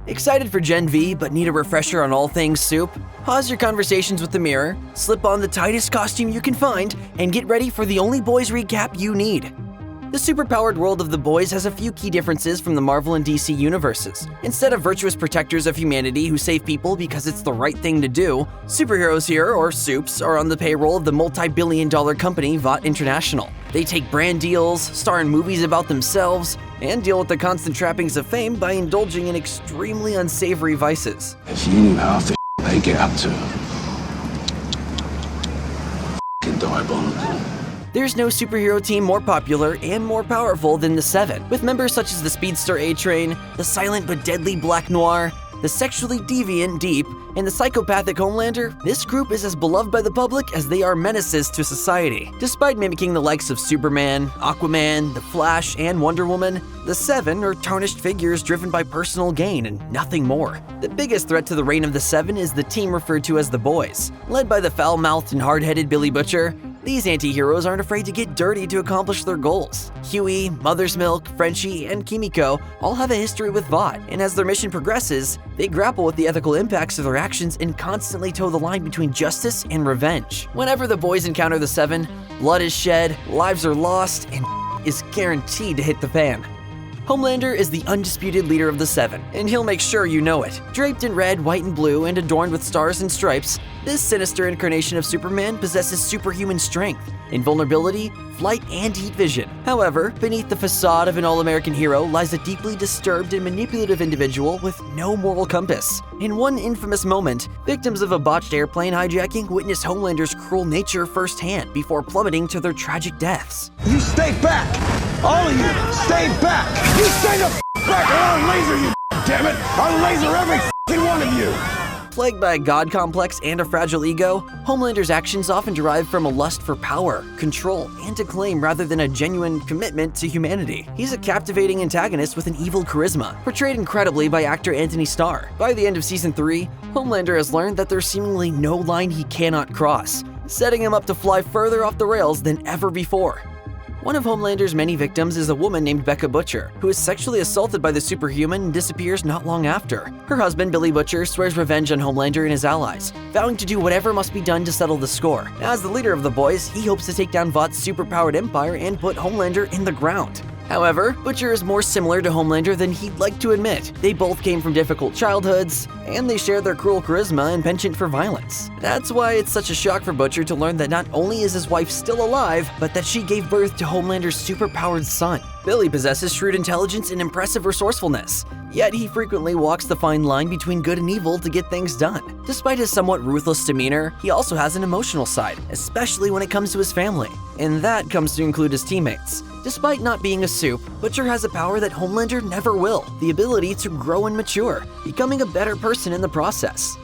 Excited for Gen V but need a refresher on all things soup? Pause your conversations with the mirror, slip on the tightest costume you can find, and get ready for the only boys recap you need. The superpowered world of The Boys has a few key differences from the Marvel and DC universes. Instead of virtuous protectors of humanity who save people because it's the right thing to do, superheroes here, or supes, are on the payroll of the multi-billion-dollar company Vought International. They take brand deals, star in movies about themselves, and deal with the constant trappings of fame by indulging in extremely unsavory vices. If you knew half the they get up to, f***ing diabolical. There's no superhero team more popular and more powerful than the Seven, with members such as the speedster A-Train, the silent but deadly Black Noir, the sexually deviant Deep, and the psychopathic Homelander. This group is as beloved by the public as they are menaces to society. Despite mimicking the likes of Superman, Aquaman, The Flash, and Wonder Woman, the Seven are tarnished figures driven by personal gain and nothing more. The biggest threat to the reign of the Seven is the team referred to as the Boys. Led by the foul-mouthed and hard-headed Billy Butcher, these anti-heroes aren't afraid to get dirty to accomplish their goals. Hughie, Mother's Milk, Frenchie, and Kimiko all have a history with Vought, and as their mission progresses, they grapple with the ethical impacts of their actions and constantly toe the line between justice and revenge. Whenever the Boys encounter the Seven, blood is shed, lives are lost, and is guaranteed to hit the fan. Homelander is the undisputed leader of the Seven, and he'll make sure you know it. Draped in red, white, and blue, and adorned with stars and stripes, this sinister incarnation of Superman possesses superhuman strength, invulnerability, flight, and heat vision. However, beneath the facade of an all-American hero lies a deeply disturbed and manipulative individual with no moral compass. In one infamous moment, victims of a botched airplane hijacking witness Homelander's cruel nature firsthand before plummeting to their tragic deaths. You stay back! All of you, stay back! You stay the back or I'll laser you, damn it! I'll laser every one of you! Plagued by a god complex and a fragile ego, Homelander's actions often derive from a lust for power, control, and acclaim rather than a genuine commitment to humanity. He's a captivating antagonist with an evil charisma, portrayed incredibly by actor Anthony Starr. By the end of Season 3, Homelander has learned that there's seemingly no line he cannot cross, setting him up to fly further off the rails than ever before. One of Homelander's many victims is a woman named Becca Butcher, who is sexually assaulted by the superhuman and disappears not long after. Her husband, Billy Butcher, swears revenge on Homelander and his allies, vowing to do whatever must be done to settle the score. As the leader of the Boys, he hopes to take down Vought's superpowered empire and put Homelander in the ground. However, Butcher is more similar to Homelander than he'd like to admit. They both came from difficult childhoods, and they share their cruel charisma and penchant for violence. That's why it's such a shock for Butcher to learn that not only is his wife still alive, but that she gave birth to Homelander's superpowered son. Billy possesses shrewd intelligence and impressive resourcefulness, yet he frequently walks the fine line between good and evil to get things done. Despite his somewhat ruthless demeanor, he also has an emotional side, especially when it comes to his family, and that comes to include his teammates. Despite not being a supe, Butcher has a power that Homelander never will, the ability to grow and mature, becoming a better person in the process.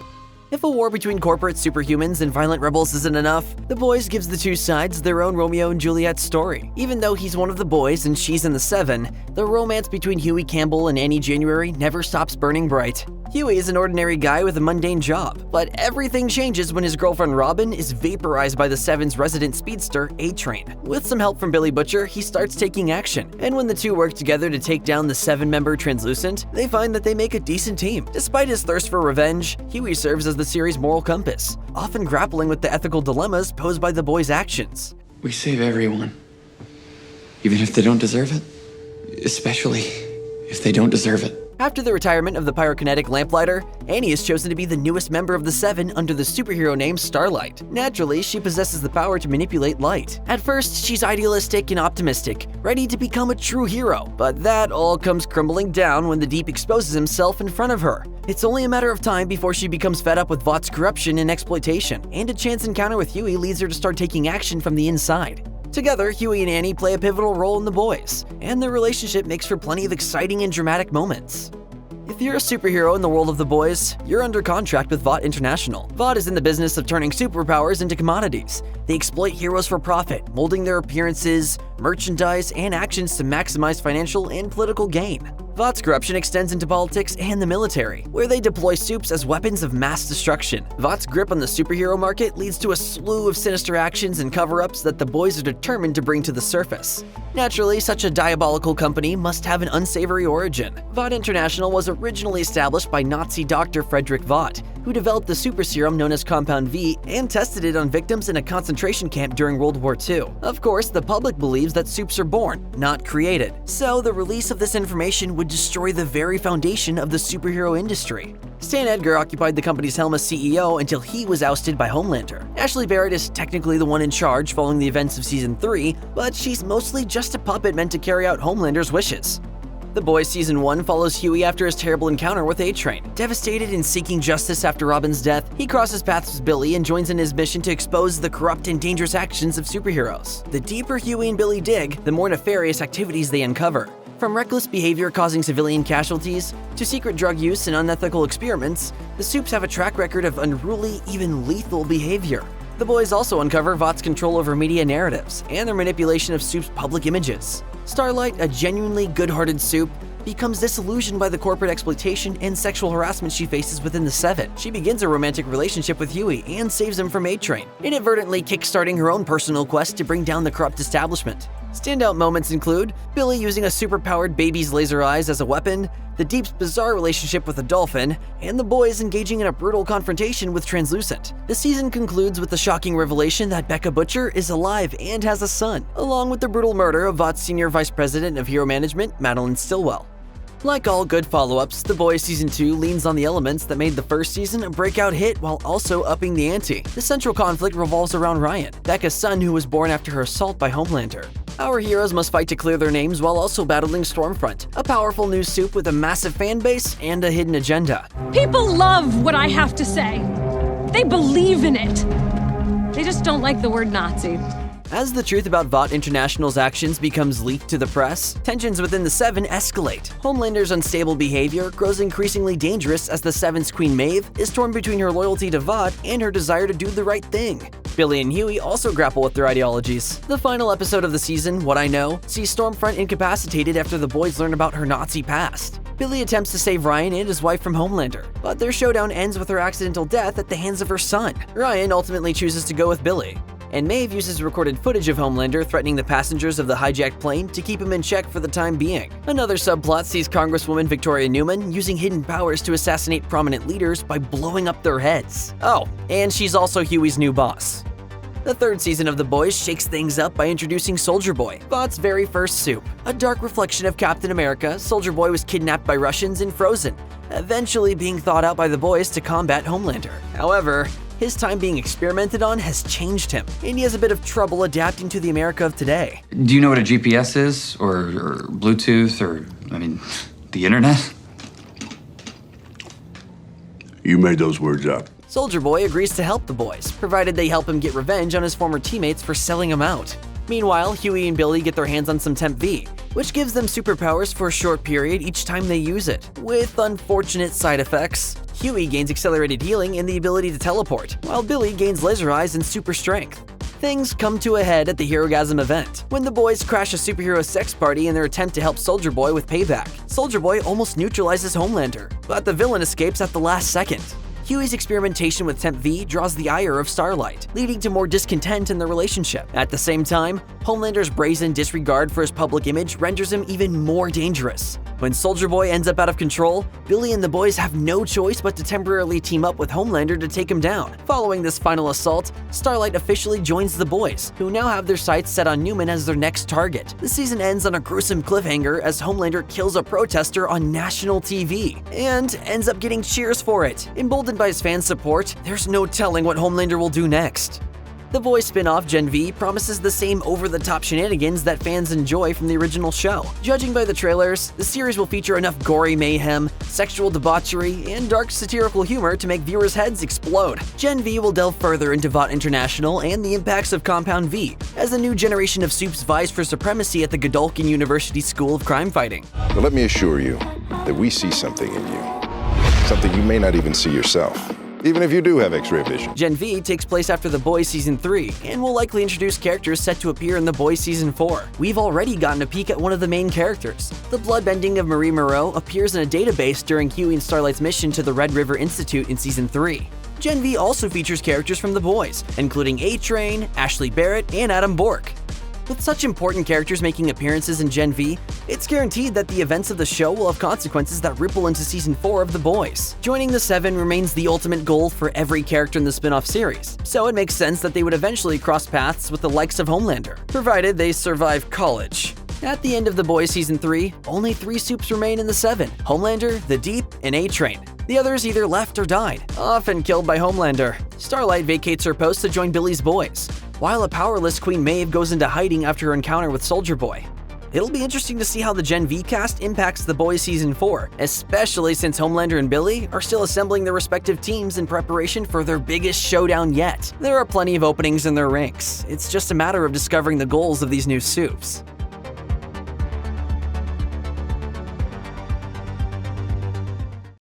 If a war between corporate superhumans and violent rebels isn't enough, The Boys gives the two sides their own Romeo and Juliet story. Even though he's one of the Boys and she's in the Seven, the romance between Hughie Campbell and Annie January never stops burning bright. Hughie is an ordinary guy with a mundane job, but everything changes when his girlfriend Robin is vaporized by the Seven's resident speedster, A-Train. With some help from Billy Butcher, he starts taking action, and when the two work together to take down the Seven-member Translucent, they find that they make a decent team. Despite his thirst for revenge, Hughie serves as the series' moral compass, often grappling with the ethical dilemmas posed by the Boys' actions. We save everyone, even if they don't deserve it, especially if they don't deserve it. After the retirement of the pyrokinetic lamplighter, Annie is chosen to be the newest member of the Seven under the superhero name Starlight. Naturally, she possesses the power to manipulate light. At first, she's idealistic and optimistic, ready to become a true hero, but that all comes crumbling down when the Deep exposes himself in front of her. It's only a matter of time before she becomes fed up with Vought's corruption and exploitation, and a chance encounter with Hughie leads her to start taking action from the inside. Together, Hughie and Annie play a pivotal role in The Boys, and their relationship makes for plenty of exciting and dramatic moments. If you're a superhero in the world of The Boys, you're under contract with Vought International. Vought is in the business of turning superpowers into commodities. They exploit heroes for profit, molding their appearances, merchandise, and actions to maximize financial and political gain. Vought's corruption extends into politics and the military, where they deploy supes as weapons of mass destruction. Vought's grip on the superhero market leads to a slew of sinister actions and cover-ups that the boys are determined to bring to the surface. Naturally, such a diabolical company must have an unsavory origin. Vought International was originally established by Nazi Dr. Friedrich Vought, who developed the super serum known as Compound V and tested it on victims in a concentration camp during World War II. Of course, the public believes that supes are born, not created, so the release of this information would destroy the very foundation of the superhero industry. Stan Edgar occupied the company's helm as CEO until he was ousted by Homelander. Ashley Barrett is technically the one in charge following the events of Season 3, but she's mostly just a puppet meant to carry out Homelander's wishes. The Boys Season 1 follows Hughie after his terrible encounter with A-Train. Devastated and seeking justice after Robin's death, he crosses paths with Billy and joins in his mission to expose the corrupt and dangerous actions of superheroes. The deeper Hughie and Billy dig, the more nefarious activities they uncover. From reckless behavior causing civilian casualties, to secret drug use and unethical experiments, the supes have a track record of unruly, even lethal behavior. The boys also uncover Vought's control over media narratives and their manipulation of Soup's public images. Starlight, a genuinely good-hearted Soup, becomes disillusioned by the corporate exploitation and sexual harassment she faces within the Seven. She begins a romantic relationship with Hughie and saves him from A-Train, inadvertently kickstarting her own personal quest to bring down the corrupt establishment. Standout moments include Billy using a superpowered baby's laser eyes as a weapon, the Deep's bizarre relationship with the dolphin, and the boys engaging in a brutal confrontation with Translucent. The season concludes with the shocking revelation that Becca Butcher is alive and has a son, along with the brutal murder of Vought's Senior Vice President of Hero Management, Madeline Stillwell. Like all good follow-ups, The Boys Season 2 leans on the elements that made the first season a breakout hit while also upping the ante. The central conflict revolves around Ryan, Becca's son who was born after her assault by Homelander. Our heroes must fight to clear their names while also battling Stormfront, a powerful new soup with a massive fan base and a hidden agenda. People love what I have to say. They believe in it. They just don't like the word Nazi. As the truth about Vought International's actions becomes leaked to the press, tensions within the Seven escalate. Homelander's unstable behavior grows increasingly dangerous as the Seven's Queen Maeve is torn between her loyalty to Vought and her desire to do the right thing. Billy and Hughie also grapple with their ideologies. The final episode of the season, What I Know, sees Stormfront incapacitated after the boys learn about her Nazi past. Billy attempts to save Ryan and his wife from Homelander, but their showdown ends with her accidental death at the hands of her son. Ryan ultimately chooses to go with Billy, and Maeve uses recorded footage of Homelander threatening the passengers of the hijacked plane to keep him in check for the time being. Another subplot sees Congresswoman Victoria Newman using hidden powers to assassinate prominent leaders by blowing up their heads. Oh, and she's also Hughie's new boss. The third season of The Boys shakes things up by introducing Soldier Boy, Vought's very first soup. A dark reflection of Captain America, Soldier Boy was kidnapped by Russians and frozen, eventually being thawed out by the boys to combat Homelander. However, his time being experimented on has changed him, and he has a bit of trouble adapting to the America of today. Do you know what a GPS is? Or Bluetooth? Or, the internet? You made those words up. Soldier Boy agrees to help the boys, provided they help him get revenge on his former teammates for selling him out. Meanwhile, Hughie and Billy get their hands on some Temp V, which gives them superpowers for a short period each time they use it, with unfortunate side effects. Hughie gains accelerated healing and the ability to teleport, while Billy gains laser eyes and super strength. Things come to a head at the Herogasm event, when the boys crash a superhero sex party in their attempt to help Soldier Boy with payback. Soldier Boy almost neutralizes Homelander, but the villain escapes at the last second. Hughie's experimentation with Temp V draws the ire of Starlight, leading to more discontent in their relationship. At the same time, Homelander's brazen disregard for his public image renders him even more dangerous. When Soldier Boy ends up out of control, Billy and the boys have no choice but to temporarily team up with Homelander to take him down. Following this final assault, Starlight officially joins the boys, who now have their sights set on Newman as their next target. The season ends on a gruesome cliffhanger as Homelander kills a protester on national TV, and ends up getting cheers for it. Emboldened by his fans' support, there's no telling what Homelander will do next. The Boys spin-off Gen V promises the same over-the-top shenanigans that fans enjoy from the original show. Judging by the trailers, the series will feature enough gory mayhem, sexual debauchery, and dark satirical humor to make viewers' heads explode. Gen V will delve further into Vought International and the impacts of Compound V, as a new generation of soups vies for supremacy at the Godolphin University School of Crime Fighting. But let me assure you that we see something in you. Something you may not even see yourself. even if you do have X-ray vision. Gen V takes place after The Boys Season 3 and will likely introduce characters set to appear in The Boys Season 4. We've already gotten a peek at one of the main characters. The bloodbending of Marie Moreau appears in a database during Hughie and Starlight's mission to the Red River Institute in Season 3. Gen V also features characters from The Boys, including A-Train, Ashley Barrett, and Adam Bork. With such important characters making appearances in Gen V, it's guaranteed that the events of the show will have consequences that ripple into Season 4 of The Boys. Joining the Seven remains the ultimate goal for every character in the spin-off series, so it makes sense that they would eventually cross paths with the likes of Homelander, provided they survive college. At the end of The Boys Season 3, only 3 supes remain in the Seven: Homelander, The Deep, and A-Train. The others either left or died, often killed by Homelander. Starlight vacates her post to join Billy's boys, while a powerless Queen Maeve goes into hiding after her encounter with Soldier Boy. It'll be interesting to see how the Gen V cast impacts The Boys Season 4, especially since Homelander and Billy are still assembling their respective teams in preparation for their biggest showdown yet. There are plenty of openings in their ranks. It's just a matter of discovering the goals of these new supes.